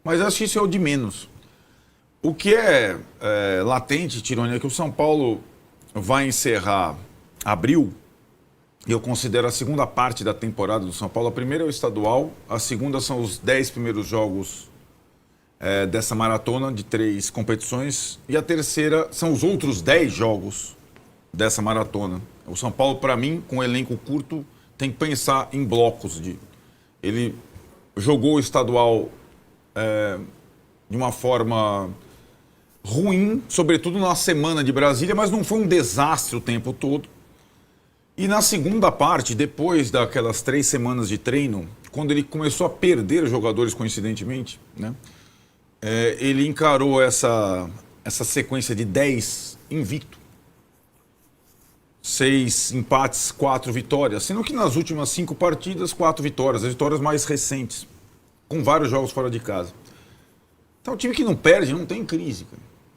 Mas acho que isso é o de menos. O que é latente, Tironi, é que o São Paulo vai encerrar abril, e eu considero a segunda parte da temporada do São Paulo. A primeira é o estadual, a segunda são os 10 primeiros jogos dessa maratona de 3 competições, e a terceira são os outros 10 jogos dessa maratona. O São Paulo, para mim, com um elenco curto, tem que pensar em blocos. Ele jogou o estadual de uma forma ruim, sobretudo na semana de Brasília, mas não foi um desastre o tempo todo. E na segunda parte, depois daquelas 3 semanas de treino, quando ele começou a perder jogadores coincidentemente, né, ele encarou essa sequência de 10 invicto. 6 empates, 4 vitórias, sendo que nas últimas 5 partidas, 4 vitórias, as vitórias mais recentes, com vários jogos fora de casa. Então, o time que não perde não tem crise,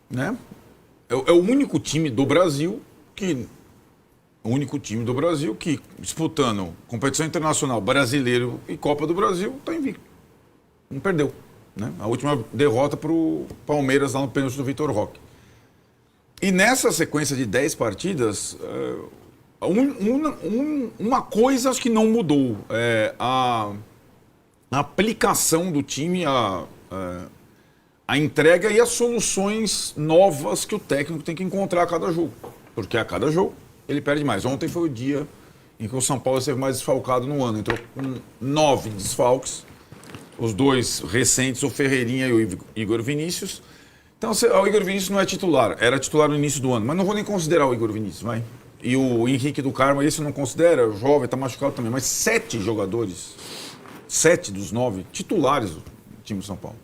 né? É o único time do Brasil que disputando competição internacional, brasileiro e Copa do Brasil, está invicto. Não perdeu, né? A última derrota para o Palmeiras lá no pênalti do Vitor Roque. E nessa sequência de 10 partidas, uma coisa acho que não mudou. A aplicação do time, a entrega e as soluções novas que o técnico tem que encontrar a cada jogo. Porque a cada jogo ele perde mais. Ontem foi o dia em que o São Paulo esteve mais desfalcado no ano. Entrou com 9 desfalques, os 2 recentes, o Ferreirinha e o Igor Vinícius. Então, o Igor Vinícius não é titular, era titular no início do ano, mas não vou nem considerar o Igor Vinícius, vai. E o Henrique do Carmo, esse não considera, o jovem, está machucado também, mas 7 jogadores, 7 dos 9 titulares do time do São Paulo.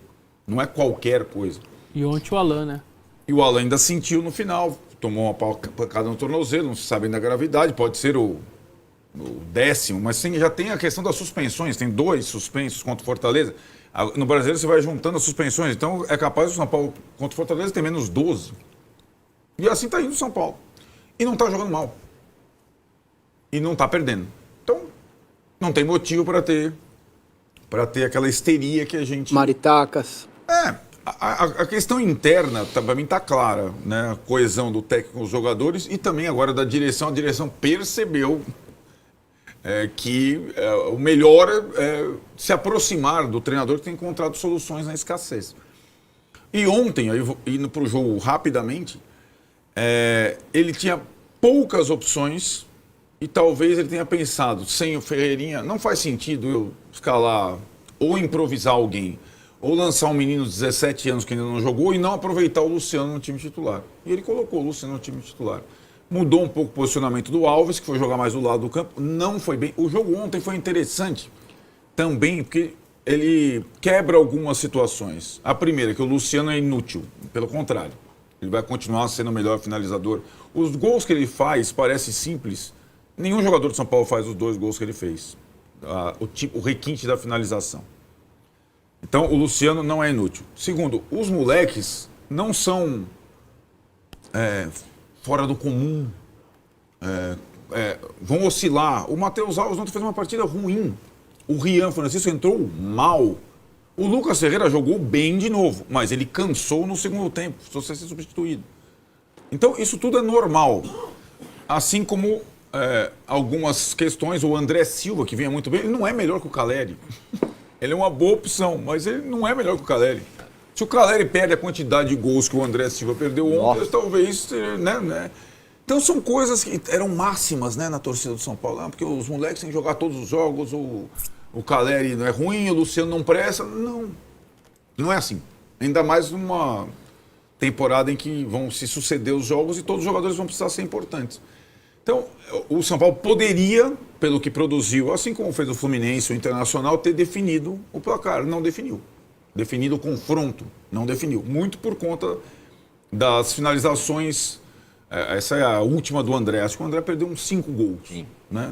Não é qualquer coisa. E ontem o Alan, né? E o Alan ainda sentiu no final, tomou uma pancada no tornozelo, não se sabe ainda a gravidade, pode ser o 10º, mas sim, já tem a questão das suspensões, tem 2 suspensos contra o Fortaleza. No Brasileiro você vai juntando as suspensões, então é capaz o São Paulo contra o Fortaleza ter menos 12. E assim está indo o São Paulo. E não está jogando mal. E não está perdendo. Então, não tem motivo para ter aquela histeria que a gente... Maritacas. A questão interna, para mim, está clara, né? A coesão do técnico com os jogadores e também agora da direção. A direção percebeu que o melhor é se aproximar do treinador que tem encontrado soluções na escassez. E ontem, aí, indo para o jogo rapidamente, ele tinha poucas opções e talvez ele tenha pensado, sem o Ferreirinha, não faz sentido eu escalar ou improvisar alguém, ou lançar um menino de 17 anos que ainda não jogou e não aproveitar o Luciano no time titular. E ele colocou o Luciano no time titular. Mudou um pouco o posicionamento do Alves, que foi jogar mais do lado do campo. Não foi bem. O jogo ontem foi interessante também, porque ele quebra algumas situações. A primeira, que o Luciano é inútil. Pelo contrário, ele vai continuar sendo o melhor finalizador. Os gols que ele faz parecem simples. Nenhum jogador de São Paulo faz os 2 gols que ele fez. O requinte da finalização. Então, o Luciano não é inútil. Segundo, os moleques não são fora do comum, vão oscilar. O Matheus Alves ontem fez uma partida ruim. O Rian Francisco entrou mal. O Lucas Ferreira jogou bem de novo, mas ele cansou no segundo tempo, precisou ser substituído. Então, isso tudo é normal. Assim como algumas questões, o André Silva, que vinha muito bem, ele não é melhor que o Caleri. Ele é uma boa opção, mas ele não é melhor que o Caleri. Se o Caleri perde a quantidade de gols que o André Silva perdeu ontem, talvez, né? Então são coisas que eram máximas, né, na torcida do São Paulo. Porque os moleques têm que jogar todos os jogos, o Caleri não é ruim, o Luciano não presta. Não é assim. Ainda mais numa temporada em que vão se suceder os jogos e todos os jogadores vão precisar ser importantes. Então, o São Paulo poderia, pelo que produziu, assim como fez o Fluminense, o Internacional, ter definido o placar. Não definiu. Definido o confronto. Não definiu. Muito por conta das finalizações. Essa é a última do André. Acho que o André perdeu uns 5 gols. Né?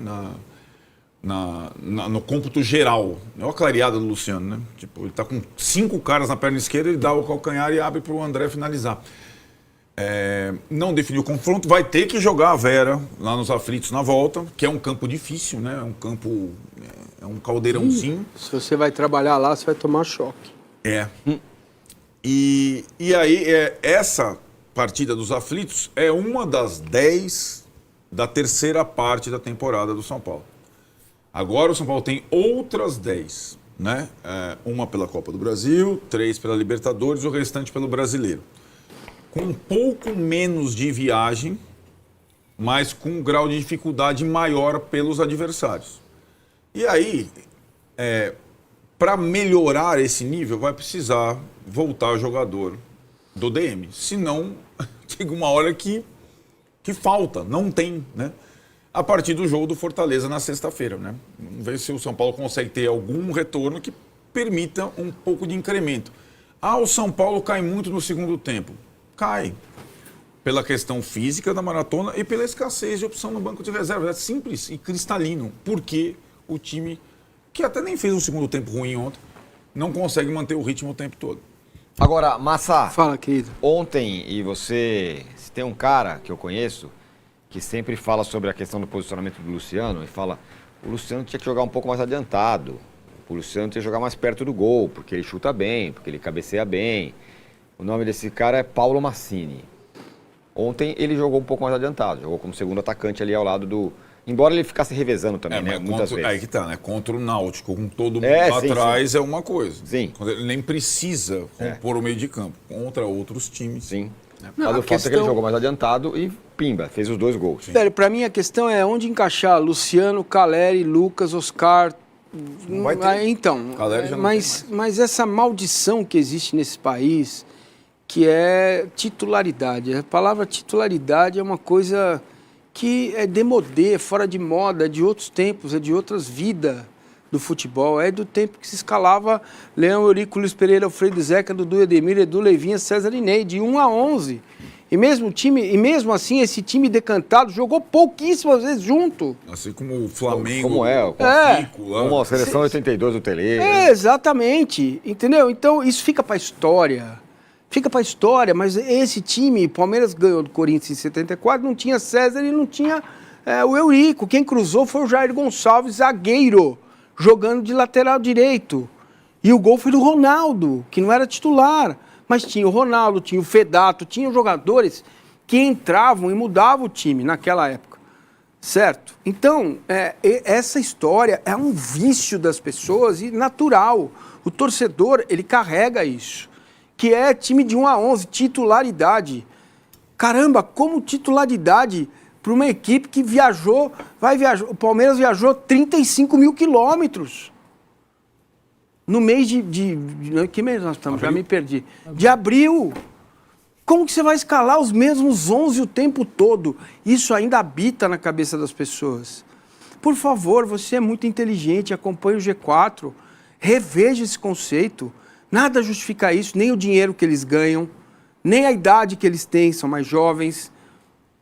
No cômputo geral. É uma clareada do Luciano, né? Tipo, ele está com 5 caras na perna esquerda, ele dá o calcanhar e abre para o André finalizar. Não definiu o confronto, vai ter que jogar a Vera lá nos Aflitos na volta, que é um campo difícil, né? É um campo, é um caldeirãozinho. Se você vai trabalhar lá, você vai tomar choque. É. E aí, essa partida dos aflitos é uma das 10 da terceira parte da temporada do São Paulo. Agora o São Paulo tem outras 10, né? Uma pela Copa do Brasil, 3 pela Libertadores, o restante pelo Brasileiro. Com um pouco menos de viagem, mas com um grau de dificuldade maior pelos adversários. E aí, para melhorar esse nível, vai precisar voltar jogador do DM. Senão, chega uma hora que falta, não tem, né? A partir do jogo do Fortaleza na sexta-feira, né? Vamos ver se o São Paulo consegue ter algum retorno que permita um pouco de incremento. O São Paulo cai muito no segundo tempo. Cai. Pela questão física da maratona e pela escassez de opção no banco de reserva. É simples e cristalino. Porque o time, que até nem fez um segundo tempo ruim ontem, não consegue manter o ritmo o tempo todo. Agora, Massa. Fala, querido. Ontem, se tem um cara que eu conheço que sempre fala sobre a questão do posicionamento do Luciano e fala: o Luciano tinha que jogar um pouco mais adiantado, o Luciano tinha que jogar mais perto do gol, porque ele chuta bem, porque ele cabeceia bem. O nome desse cara é Paulo Massini. Ontem ele jogou um pouco mais adiantado, jogou como segundo atacante ali ao lado do... Embora ele ficasse revezando também, né? Muitas vezes. Aí que tá, né? Contra o Náutico, com todo mundo lá atrás, sim. É uma coisa. Sim. Ele nem precisa compor o meio de campo. Contra outros times. Sim. Mas o fato é que ele jogou mais adiantado e pimba, fez os 2 gols. Sério, pra mim a questão é onde encaixar Luciano, Caleri, Lucas, Oscar. Não vai ter. Então, Caleri já não mas essa maldição que existe nesse país, que é titularidade. A palavra titularidade é uma coisa que é demodê, é fora de moda, é de outros tempos, é de outras vidas do futebol. É do tempo que se escalava Leão, Eurico, Luiz Pereira, Alfredo Zeca, Dudu, Edemir, Edu, Leivinha, César e Ney, de 1 a 11. E mesmo assim, esse time decantado jogou pouquíssimas vezes junto. Assim como o Flamengo, como com a seleção 82 do Tele. Exatamente, entendeu? Então isso fica para a história. Fica para a história, mas esse time, Palmeiras ganhou do Corinthians em 74, não tinha César e não tinha o Eurico. Quem cruzou foi o Jair Gonçalves, zagueiro, jogando de lateral direito. E o gol foi do Ronaldo, que não era titular. Mas tinha o Ronaldo, tinha o Fedato, tinha jogadores que entravam e mudavam o time naquela época. Certo? Então, essa história é um vício das pessoas e natural. O torcedor, ele carrega isso. Que é time de 1 a 11, titularidade. Caramba, como titularidade para uma equipe que vai viajar. O Palmeiras viajou 35 mil quilômetros. No mês que mês nós estamos? Já me perdi. De abril. Como que você vai escalar os mesmos 11 o tempo todo? Isso ainda habita na cabeça das pessoas. Por favor, você é muito inteligente, acompanhe o G4, reveja esse conceito. Nada justifica isso, nem o dinheiro que eles ganham, nem a idade que eles têm, são mais jovens,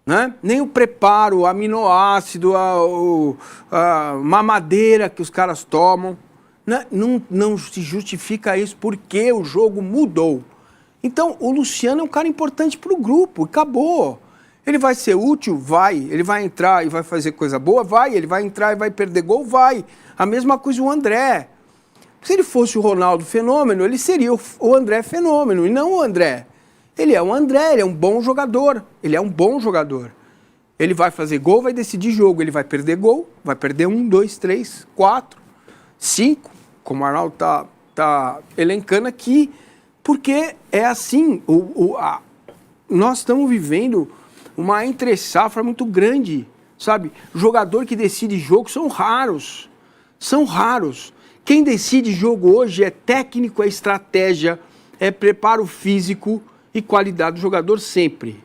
né? Nem o preparo, o aminoácido, a mamadeira que os caras tomam. Não se justifica isso porque o jogo mudou. Então, o Luciano é um cara importante para o grupo, acabou. Ele vai ser útil? Vai. Ele vai entrar e vai fazer coisa boa? Vai. Ele vai entrar e vai perder gol? Vai. A mesma coisa o André. Se ele fosse o Ronaldo Fenômeno, ele seria o André Fenômeno, e não o André. Ele é o André, ele é um bom jogador. Ele é um bom jogador. Ele vai fazer gol, vai decidir jogo. Ele vai perder gol, vai perder 1, 2, 3, 4, 5, como o Arnaldo tá elencando aqui, porque é assim, nós estamos vivendo uma entre-safra muito grande, sabe? Jogador que decide jogo são raros. Quem decide jogo hoje é técnico, é estratégia, é preparo físico e qualidade do jogador sempre.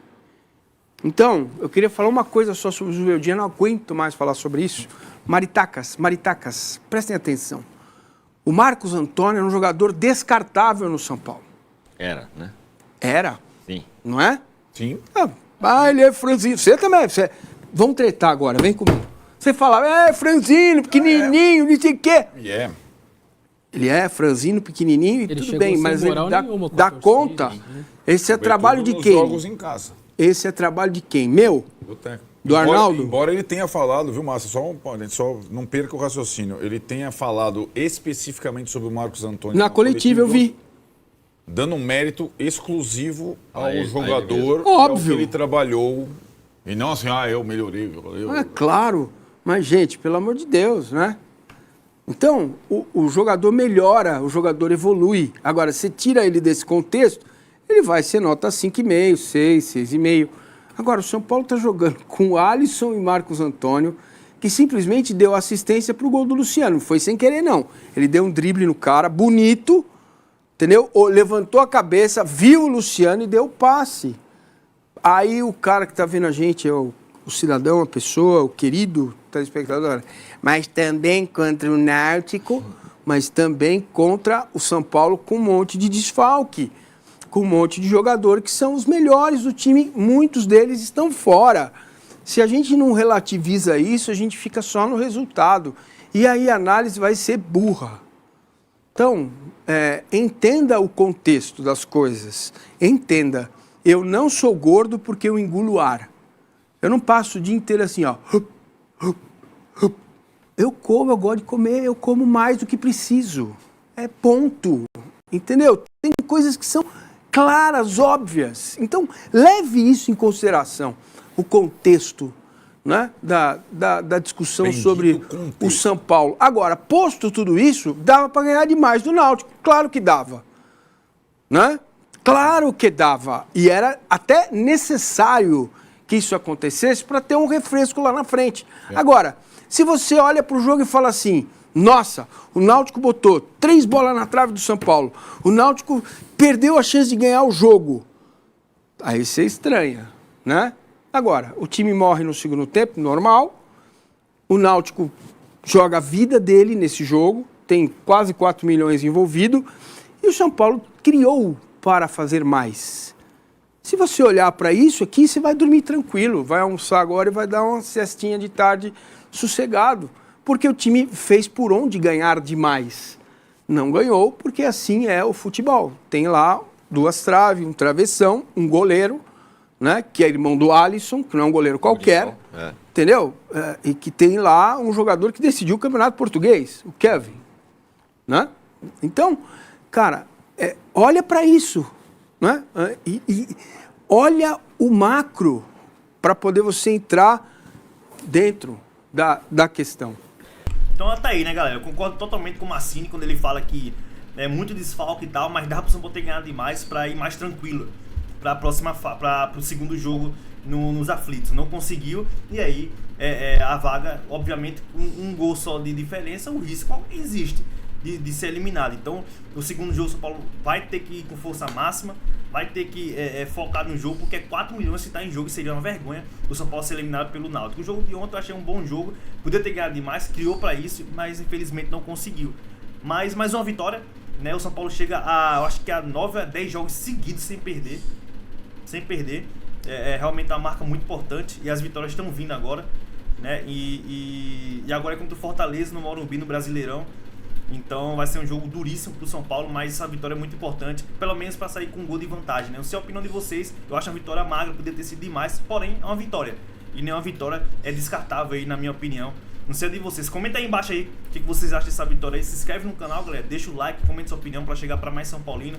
Então, eu queria falar uma coisa só sobre o Juveldinho, não aguento mais falar sobre isso. Maritacas, prestem atenção. O Marcos Antônio era um jogador descartável no São Paulo. Era, né? Era. Sim. Não é? Sim. Ele é franzino. Você também. Vamos tretar agora, vem comigo. Você fala, franzino, pequenininho, não sei o quê. Ele é franzino, pequenininho e tudo bem, mas ele dá conta. Esse é trabalho de quem? Jogos em casa. Esse é trabalho de quem? Meu? Do Arnaldo? Embora ele tenha falado, viu, Márcio? Só não perca o raciocínio. Ele tenha falado especificamente sobre o Marcos Antônio. Na coletiva eu vi. dando um mérito exclusivo ao ele jogador, mesmo. Óbvio. ao que ele trabalhou. E não assim, eu melhorei. É claro, mas gente, pelo amor de Deus, né? Então, o jogador melhora, o jogador evolui. Agora, você tira ele desse contexto, ele vai ser nota 5,5, 6, 6,5. Agora, o São Paulo está jogando com o Alisson e Marcos Antônio, que simplesmente deu assistência para o gol do Luciano. Não foi sem querer, não. Ele deu um drible no cara, bonito, entendeu? Levantou a cabeça, viu o Luciano e deu o passe. Aí o cara que está vendo a gente é o cidadão, a pessoa, o querido telespectador, mas também contra o Náutico, mas também contra o São Paulo com um monte de desfalque, com um monte de jogador que são os melhores do time, muitos deles estão fora. Se a gente não relativiza isso, a gente fica só no resultado. E aí a análise vai ser burra. Então, entenda o contexto das coisas. Entenda. Eu não sou gordo porque eu engulo ar. Eu não passo o dia inteiro assim, ó. Eu como, eu gosto de comer, eu como mais do que preciso. É ponto. Entendeu? Tem coisas que são claras, óbvias. Então, leve isso em consideração. O contexto, né, da discussão Bendito sobre contexto. o São Paulo. Agora, posto tudo isso, dava para ganhar demais do Náutico. Claro que dava. Né? Claro que dava. E era até necessário que isso acontecesse para ter um refresco lá na frente. Agora, se você olha para o jogo e fala assim, nossa, o Náutico botou 3 bolas na trave do São Paulo, o Náutico perdeu a chance de ganhar o jogo, aí você estranha, né? Agora, o time morre no segundo tempo, normal, o Náutico joga a vida dele nesse jogo, tem quase 4 milhões envolvido, e o São Paulo criou para fazer mais. Se você olhar para isso aqui, você vai dormir tranquilo, vai almoçar agora e vai dar uma cestinha de tarde sossegado, porque o time fez por onde ganhar demais. Não ganhou, porque assim é o futebol. Tem lá 2 traves, um travessão, um goleiro, né, que é irmão do Alisson, que não é um goleiro qualquer, entendeu? E que tem lá um jogador que decidiu o Campeonato Português, o Kevin. Né? Então, cara, olha para isso, né? E olha o macro para poder você entrar dentro da questão. Então tá aí, né, galera? Eu concordo totalmente com o Massini quando ele fala que é muito desfalque e tal, mas dá pro São Paulo ter ganhado demais pra ir mais tranquilo para pro segundo jogo nos aflitos. Não conseguiu, e aí a vaga, obviamente, com um gol só de diferença, o risco existe de ser eliminado. Então, no segundo jogo, o São Paulo vai ter que ir com força máxima, vai ter que focar no jogo, porque é 4 milhões que está em jogo e seria uma vergonha o São Paulo ser eliminado pelo Náutico. O jogo de ontem eu achei um bom jogo, podia ter ganhado demais, criou para isso, mas infelizmente não conseguiu. Mas mais uma vitória, né? O São Paulo chega eu acho que a 9 a 10 jogos seguidos sem perder. É realmente uma marca muito importante e as vitórias estão vindo agora, né? E agora é contra o Fortaleza no Morumbi, no Brasileirão. Então vai ser um jogo duríssimo pro São Paulo, mas essa vitória é muito importante, pelo menos para sair com um gol de vantagem, né? Eu sei a opinião de vocês, eu acho a vitória magra, poderia ter sido demais, porém é uma vitória. E nenhuma vitória é descartável aí, na minha opinião. Não sei a de vocês. Comenta aí embaixo aí o que vocês acham dessa vitória aí. Se inscreve no canal, galera. Deixa o like, comenta sua opinião para chegar para mais São Paulino,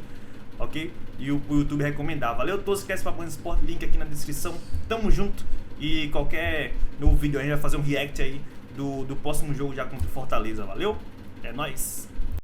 ok? E o YouTube recomendar. Valeu a todos, esquece para pôr Sport, link aqui na descrição. Tamo junto. E qualquer novo vídeo a gente vai fazer um react aí do próximo jogo já contra o Fortaleza. Valeu? É nóis!